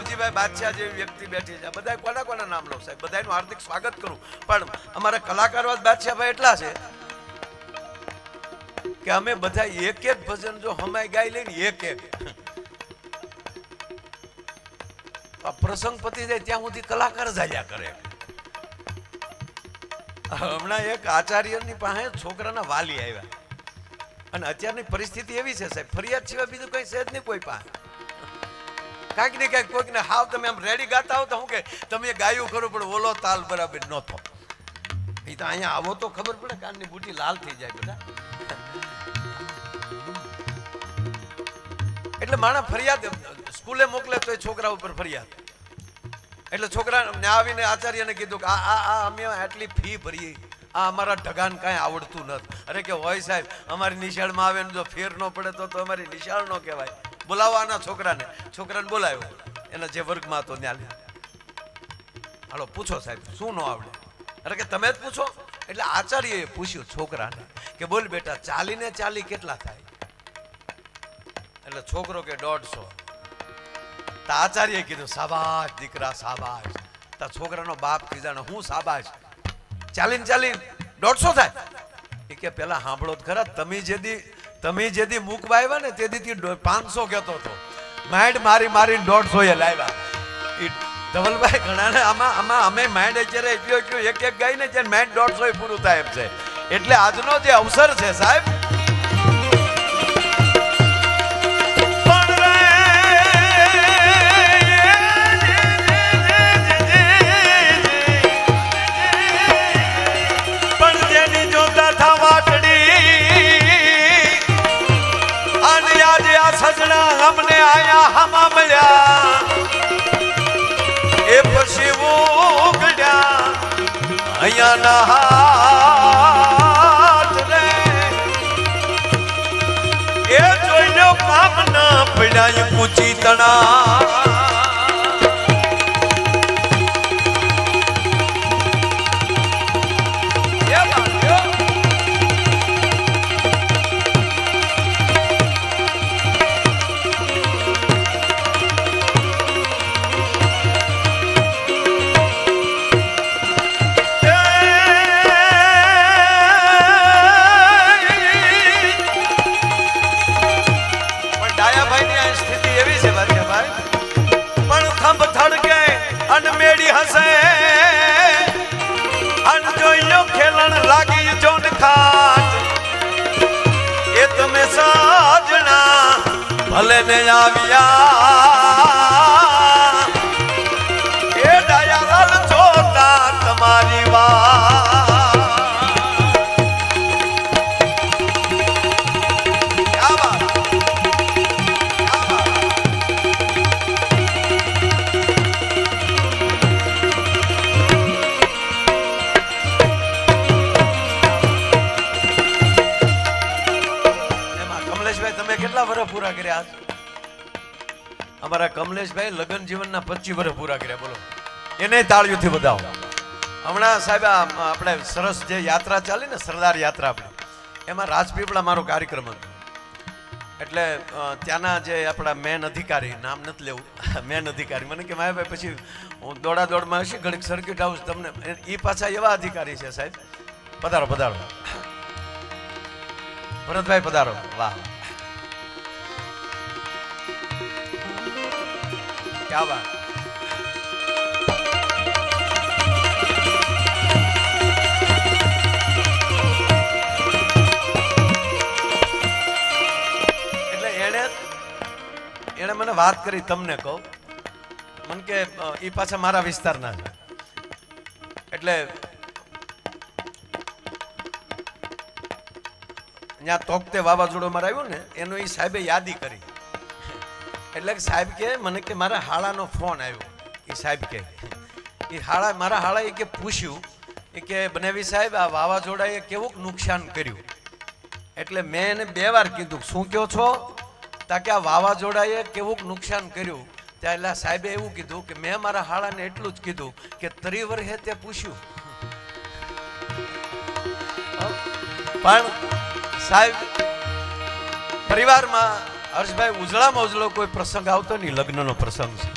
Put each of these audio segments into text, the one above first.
હરજીભાઈ બાદશાહ જેવી વ્યક્તિ બેઠી છે. બધા કોના કોના નામ લો સાહેબ, બધાનું હાર્દિક સ્વાગત કરું. પણ અમારા કલાકારવાદ બાદશાહભાઈ એટલા છે કે અમે બધા એક એક ભજન જો હમાય ગાઈ લઈને એક પ્રસંગ પતી જાય ત્યાં સુધી કલાકાર જાયા કરે. હમણાં એક આચાર્યની પાસે છોકરાના વાલી આવ્યા અને અત્યારની પરિસ્થિતિ એવી છે સાહેબ, ફરિયાદ સિવાય બીજું કઈ છે જ નહીં કોઈ પાસે. કાંઈક ને કાંઈક કોઈકને હાવ તમે આમ રેડી ગાતા હો તો હું કે તમે ગાયું ખરું પણ ઓલો તાલ બરાબર ન થો. એ તો અહીંયા આવો તો ખબર પડે, કાનની બુટી લાલ થઈ જાય બધા. એટલે માણસ ફરિયાદ સ્કૂલે મોકલે તો એ છોકરા ઉપર ફરિયાદ. એટલે છોકરા આવીને આચાર્યને કીધું કે આ અમે આટલી ફી ભરીએ, આ અમારા ઢગાન કાંઈ આવડતું નથી. અરે કે હોય સાહેબ, અમારી નિશાળમાં આવે ને જો ફેર ન પડે તો અમારી નિશાળ ન કહેવાય. બોલાવવાના છોકરાને બોલાવ્યો, એના જે વર્ગમાં હતો ત્યાં. હાલો પૂછો સાહેબ શું ન આવડે? અરે કે તમે જ પૂછો. એટલે આચાર્યએ પૂછ્યું છોકરાને કે બોલ બેટા 40 ને 40 કેટલા થાય? એટલે છોકરો કે 150. તા આચાર્યએ કીધું શાબાશ દીકરા શાબાશ. તા છોકરાનો બાપ કીધા હું શાબાશ, 40 ને 40 150 થાય? એ કે પેલા સાંભળો જ ખરા, તમે જેદી મૂકવા આવ્યા ને તેથી 500 કહેતો હતો, માઇન્ડ મારીને 150 એ લાવ્યા. એ ધવલભાઈ ઘણાને આમાં અમે માઇન્ડ અત્યારે એટલું એક ગાય ને ત્યારે માઇન્ડ 150 પૂરું થાય એમ છે. એટલે આજનો જે અવસર છે સાહેબ, અમને આયા હમા મળ્યા એ પછી ઉગડ્યા અહીંયા ના હાથ રે એ જોઈને કામ ના પડ્યા પૂછી તણા. ભલે ને આવ્યા એ દયાલાલ જોતા તમારી વાત. કમલેશભાઈ તમે કેટલા વર્ષ પૂરા કર્યા? અમારા કમલેશભાઈ લગ્ન જીવનના 25 વર્ષ પૂરા કર્યા. બોલો એને તાળીઓથી વધાવો. હમણાં સાહેબ આપણે સરસ જે યાત્રા ચાલી ને સરદાર યાત્રા આપણે, એમાં રાજપીપળા મારો કાર્યક્રમ હતો. એટલે ત્યાંના જે આપણા મેન અધિકારી, નામ નથી લેવું, મેન અધિકારી મને કે માયાભાઈ પછી હું દોડાદોડમાં હશે ઘડીક સર્કિટ હાઉસ તમને, એ પાછા એવા અધિકારી છે સાહેબ. પધારો પધારો ભરતભાઈ પધારો. વાહ ક્યા વાત. એટલે એને મને વાત કરી, તમને કહું, મને કે એ પાછા મારા વિસ્તારના છે. એટલે ત્યાં તોકતે વાવાઝોડું મારે આવ્યું ને એનું એ સાહેબે યાદી કરી. એટલે સાહેબ કે મને કે મારા હાળાનો ફોન આવ્યો. એ સાહેબ કે એ મારા હાળાએ કે પૂછ્યું કે બનેવી સાહેબ આ વાવાઝોડાએ કેવું નુકસાન કર્યું? એટલે મેં એને 2 વાર કીધું શું કહો છો? તા કે આ વાવાઝોડાએ કેવું નુકસાન કર્યું? ત્યાં એટલે સાહેબે એવું કીધું કે મેં મારા હાળાને એટલું જ કીધું કે 3 વર્ષે તે પૂછ્યું. પણ સાહેબ પરિવારમાં હર્ષભાઈ ઉજળામાં ઉજળો કોઈ પ્રસંગ આવતો નહીં, લગ્નનો પ્રસંગ છે.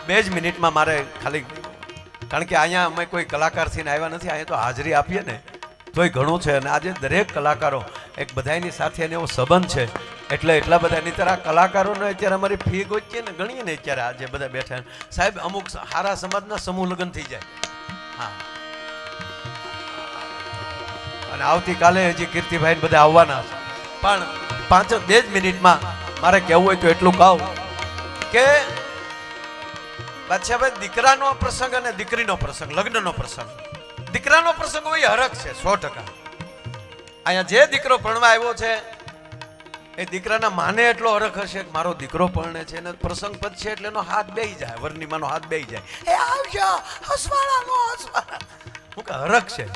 2 જ મિનિટમાં મારે ખાલી, કારણ કે અહીંયા અમે કોઈ કલાકાર થઈને આવ્યા નથી, અહીંયા તો હાજરી આપીએ ને તોય ઘણું છે. અને આજે દરેક કલાકારો એક બધાની સાથે એને એવો સંબંધ છે એટલે એટલા બધા. નહીં ત્યારે આ કલાકારોને અત્યારે અમારી ફી ગોચીએ ને ગણીએ ને અત્યારે આજે બધા બેઠા સાહેબ, અમુક સારા સમાજના સમૂહ લગ્ન થઈ જાય. હા, અને આવતીકાલે હજી કીર્તિભાઈ બધા આવવાના છે. પણ 2 જ મિનિટમાં મારે કહેવું હોય તો એટલું કહું કે બાદશાહભાઈ, દીકરાનો પ્રસંગ અને દીકરીનો પ્રસંગ, લગ્નનો પ્રસંગ, દીકરાનો પ્રસંગ હોય હરખ છે 100%. અહીંયા જે દીકરો પરણવા આવ્યો છે એ દીકરાના માને એટલો હરખ હશે કે મારો દીકરો પરણે છે, અને પ્રસંગ પતશે એટલે એનો હાથ બેહી જાય, વરની માનો હાથ બેહી જાય, એ આવજો હસવાળાનો હસવાળા, હું કે હરખ છે.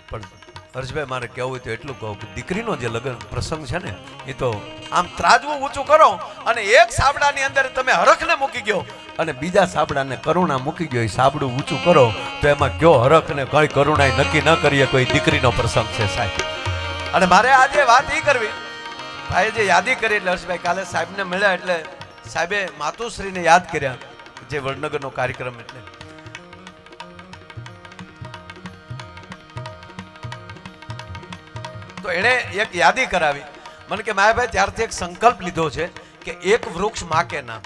પણ હર્ષભાઈ, મારે કહેવું હોય તો એટલું કહું કે દીકરીનો જે લગ્ન પ્રસંગ છે ને એ તો આમ ત્રાજવું ઊંચું કરો અને એક સાબડાની અંદર તમે હરખને મૂકી ગયો અને બીજા સાબડાને કરુણા મૂકી ગયો, એ સાબડું ઊંચું કરો તો એમાં કયો હરખ ને કઈ કરુણા નક્કી ન કરીએ. કોઈ દીકરીનો પ્રસંગ છે સાહેબ. અને મારે આજે વાત એ કરવી, ભાઈ જે યાદી કરી એટલે હર્ષભાઈ કાલે સાહેબને મળ્યા એટલે સાહેબે માતુશ્રીને યાદ કર્યા, જે વડનગરનો કાર્યક્રમ એટલે તો એણે એક યાદી કરાવી મને કે માયાભાઈ ત્યારથી એક સંકલ્પ લીધો છે કે એક વૃક્ષ માં કે નામ,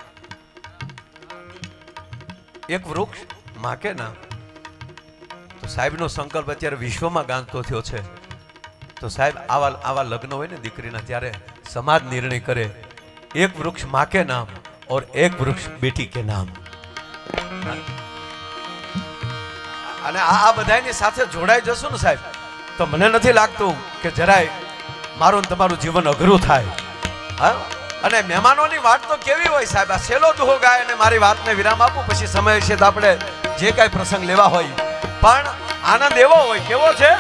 એક વૃક્ષ માં કે નામ. તો સાહેબનો સંકલ્પ અત્યારે વિશ્વમાં ગાંધતો થયો છે. તો સાહેબ આવા લગ્ન હોય ને દીકરીના ત્યારે સમાજ નિર્ણય કરે એક વૃક્ષ માં કે નામ और એક વૃક્ષ બેટી કે નામ. અને આ બધાની સાથે જોડાઈ જશું ને સાહેબ તો મને નથી લાગતું કે જરાય મારું ને તમારું જીવન અઘરું થાય. હા, અને મહેમાનોની વાત તો કેવી હોય સાહેબ, આ સેલો દુહો ગાય અને મારી વાતને વિરામ આપું, પછી સમય છે તો આપણે જે કાંઈ પ્રસંગ લેવા હોય પણ આનંદ એવો હોય. કેવો છે?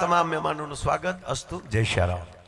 તમામ મહેમાનોનું સ્વાગત અસ્તુ. જય શ્રી રામ.